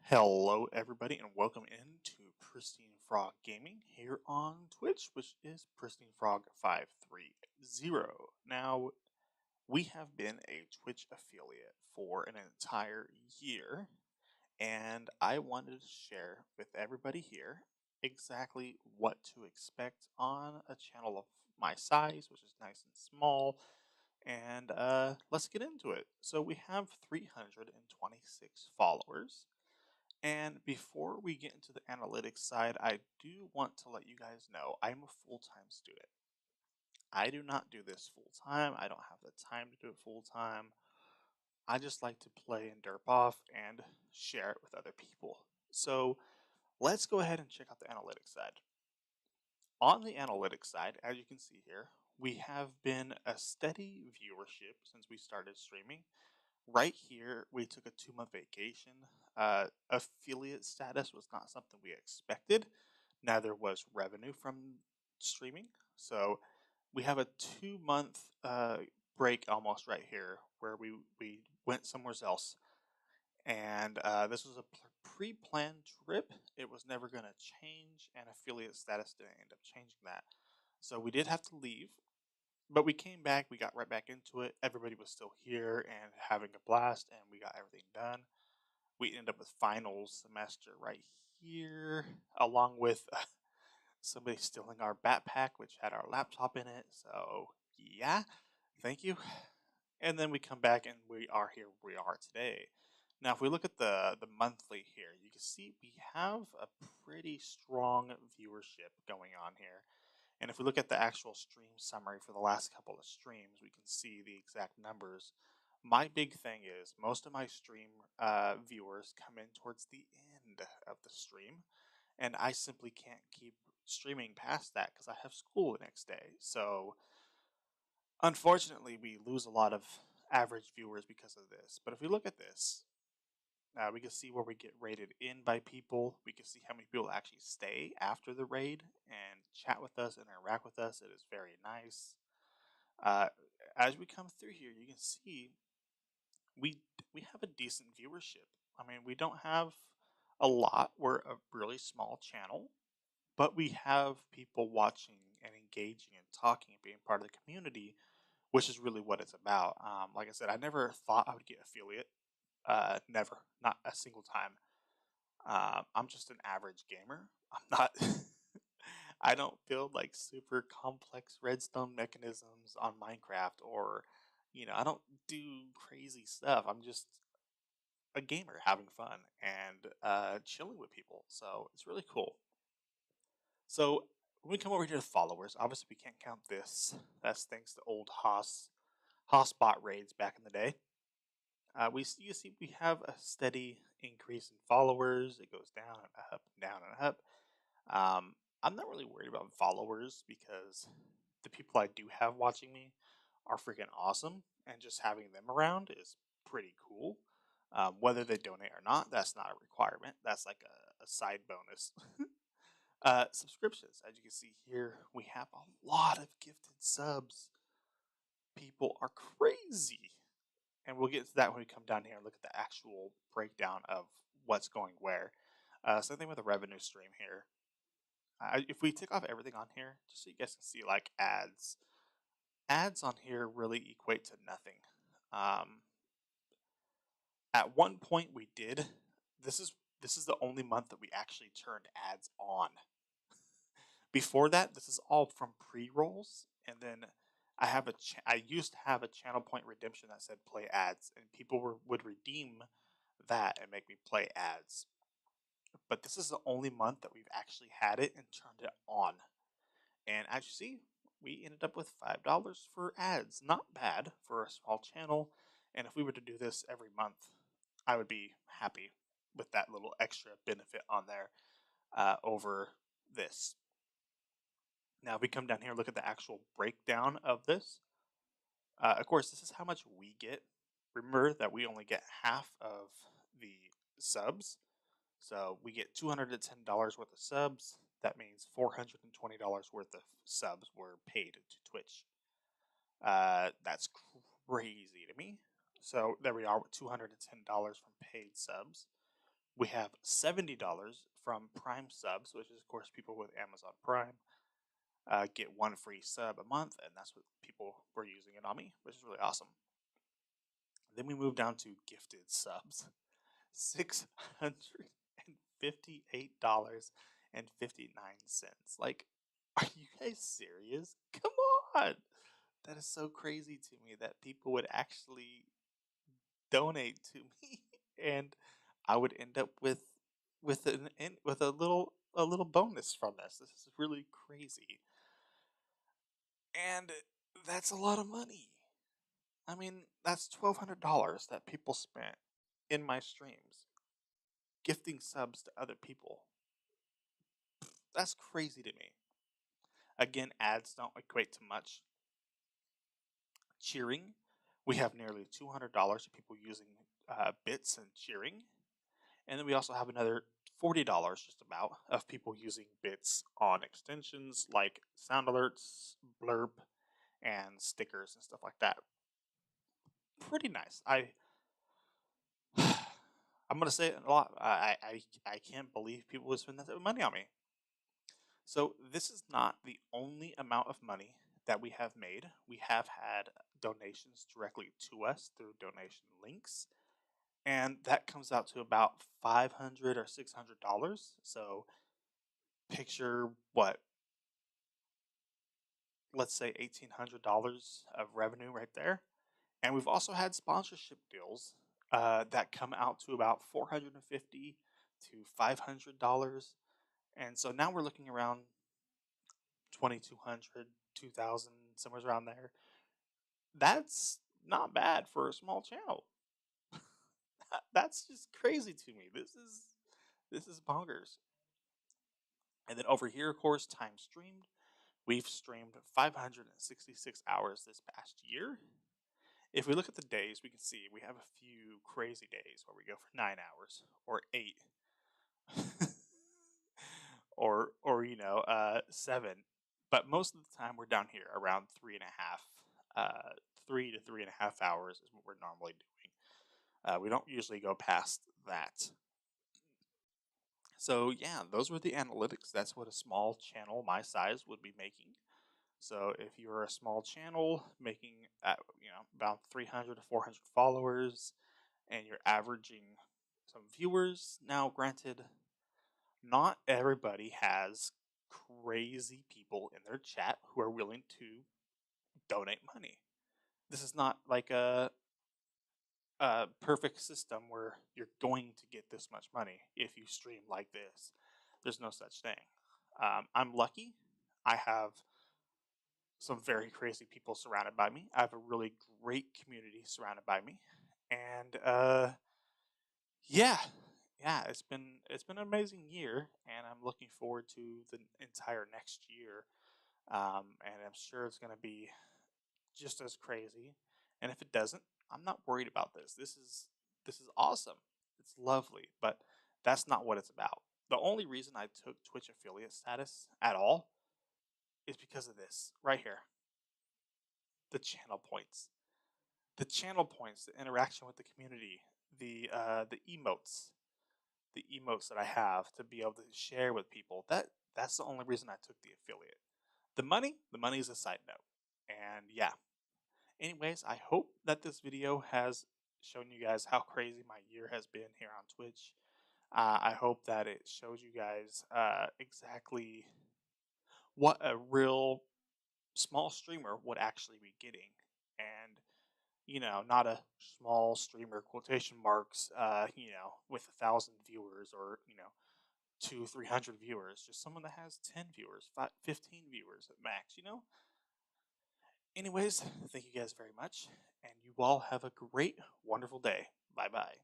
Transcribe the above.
Hello, everybody, and welcome into PristineFrog Gaming here on Twitch, which is PristineFrog530. Now, we have been a Twitch affiliate for an entire year, and I wanted to share with everybody here exactly what to expect on a channel of my size, which is nice and small. And let's get into it. So, we have 326 followers. And before we get into the analytics side, I do want to let you guys know I'm a full-time student. I do not do this full-time. I don't have the time to do it full-time. I just like to play and derp off and share it with other people. So let's go ahead and check out the analytics side. On the analytics side, as you can see here, we have been a steady viewership since we started streaming. Right here, we took a 2-month vacation. Affiliate status was not something we expected. Neither was revenue from streaming. So we have a 2-month break almost right here where we went somewhere else. And this was a pre-planned trip. It was never going to change, and affiliate status didn't end up changing that. So we did have to leave, but we came back, we got right back into it. Everybody was still here and having a blast, and we got everything done. We ended up with finals semester right here, along with somebody stealing our backpack, which had our laptop in it. So, yeah, thank you. And then we come back and we are here where we are today. Now, if we look at the monthly here, you can see we have a pretty strong viewership going on here. And if we look at the actual stream summary for the last couple of streams, we can see the exact numbers. My big thing is most of my stream viewers come in towards the end of the stream, and I simply can't keep streaming past that because I have school the next day. So unfortunately, we lose a lot of average viewers because of this. But if we look at this, we can see where we get rated in by people. We can see how many people actually stay after the raid and chat with us and interact with us. It is very nice. Uh, as we come through here, you can see we we have a decent viewership. I mean, we don't have a lot. We're a really small channel, but we have people watching and engaging and talking and being part of the community, which is really what it's about. Like I said, I never thought I would get affiliate. Never, not a single time. I'm just an average gamer. I'm not. I don't build like super complex redstone mechanisms on Minecraft, or I don't do crazy stuff. I'm just a gamer having fun and chilling with people. So it's really cool. So when we come over here to followers, obviously we can't count this. That's thanks to old Hoss bot raids back in the day. You see we have a steady increase in followers. It goes down and up, down and up. I'm not really worried about followers because the people I do have watching me are freaking awesome, and just having them around is pretty cool. Whether they donate or not, that's not a requirement. That's like a side bonus. Subscriptions, as you can see here, we have a lot of gifted subs. People are crazy. And we'll get to that when we come down here and look at the actual breakdown of what's going where. Same thing with the revenue stream here. If we tick off everything on here, just so you guys can see, like ads on here really equate to nothing. Um, at one point, we did. This is the only month that we actually turned ads on. Before that, this is all from pre-rolls, and then I used to have a channel point redemption that said play ads, and people would redeem that and make me play ads. But this is the only month that we've actually had it and turned it on. And as you see, we ended up with $5 for ads. Not bad for a small channel. And if we were to do this every month, I would be happy with that little extra benefit on there over this. Now, if we come down here and look at the actual breakdown of this, of course, this is how much we get. Remember that we only get half of the subs. So we get $210 worth of subs. That means $420 worth of subs were paid to Twitch. That's crazy to me. So there we are with $210 from paid subs. We have $70 from Prime subs, which is, of course, people with Amazon Prime get one free sub a month, and that's what people were using it on me, which is really awesome. Then we move down to gifted subs, $658.59. Like, are you guys serious? Come on! That is so crazy to me that people would actually donate to me, and I would end up with a little bonus from this. This is really crazy, and that's a lot of money. I mean, that's $1,200 that people spent in my streams gifting subs to other people. That's crazy to me. Again, ads don't equate to much. Cheering, we have nearly $200 of people using bits and cheering. And then we also have another $40 just about of people using bits on extensions like sound alerts, blurb, and stickers and stuff like that. Pretty nice. I'm gonna say it a lot. I can't believe people would spend that type of money on me. So this is not the only amount of money that we have made. We have had donations directly to us through donation links, and that comes out to about $500 or $600. So picture what, let's say $1,800 of revenue right there. And we've also had sponsorship deals that come out to about $450 to $500. And so now we're looking around 2,200, 2,000, somewhere around there. That's not bad for a small channel. That's just crazy to me. This is bonkers. And then over here, of course, time streamed. We've streamed 566 hours this past year. If we look at the days, we can see we have a few crazy days where we go for 9 hours or 8, or 7. But most of the time, we're down here around 3.5, 3 to 3.5 hours is what we're normally doing. We don't usually go past that. So yeah, those were the analytics. That's what a small channel my size would be making. So if you're a small channel making about 300 to 400 followers, and you're averaging some viewers, now granted, not everybody has crazy people in their chat who are willing to donate money. This is not like a perfect system where you're going to get this much money if you stream like this. There's no such thing. I'm lucky. I have some very crazy people surrounded by me. I have a really great community surrounded by me, and yeah, it's been an amazing year, and I'm looking forward to the entire next year. And I'm sure it's going to be just as crazy. And if it doesn't, I'm not worried about this. This is awesome. It's lovely, but that's not what it's about. The only reason I took Twitch affiliate status at all is because of this right here. The channel points. The channel points, the interaction with the community, the emotes that I have to be able to share with people. That's the only reason I took the affiliate. The money is a side note. And yeah. Anyways, I hope that this video has shown you guys how crazy my year has been here on Twitch. I hope that it shows you guys exactly what a real small streamer would actually be getting. And not a small streamer quotation marks, with 1,000 viewers or, 300 viewers, just someone that has 10 viewers, 15 viewers at max. Anyways, thank you guys very much, and you all have a great, wonderful day. Bye bye.